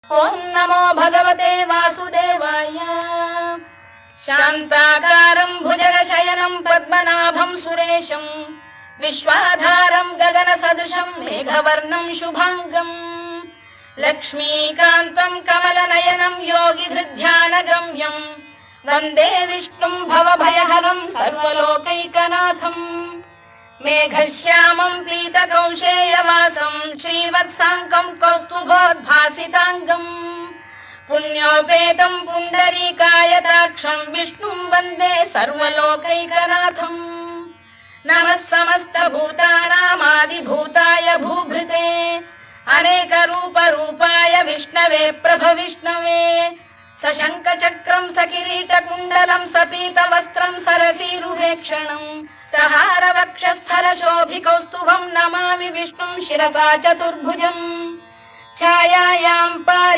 ఓం నమో భగవతే వాసుదేవాయ. శాంతాకారం భుజగశయనం పద్మనాభం సురేశం విశ్వాధారం గగన సదృశం మేఘవర్ణం శుభాంగం లక్ష్మీకాంతం కమలనయనం యోగిధృధ్యానగమ్యం వందే విష్ణుం భవభయహరం సర్వలోకైకనాథం మేఘశ్యామం పీతకౌశేయవాసం శ్రీవత్సాంకం కౌస్తుభోద్భాసితాంగం పుణ్యోపేతం పుండరీకాయతాక్షం విష్ణుం వందే సర్వలోకైకనాథం నమః సమస్తభూతానామాదిభూతాయ భూభృతే అనేక రూపాయ విష్ణవే ప్రభవిష్ణవే సశంఖ చక్రం సకిరీటకుండలం సపీతవస్త్రం సరసీరుహేక్షణం సహార వక్షస్థల శోభికౌస్తుభం నమామి విష్ణుం శిరసా చతుర్భుజం ఛాయాయాం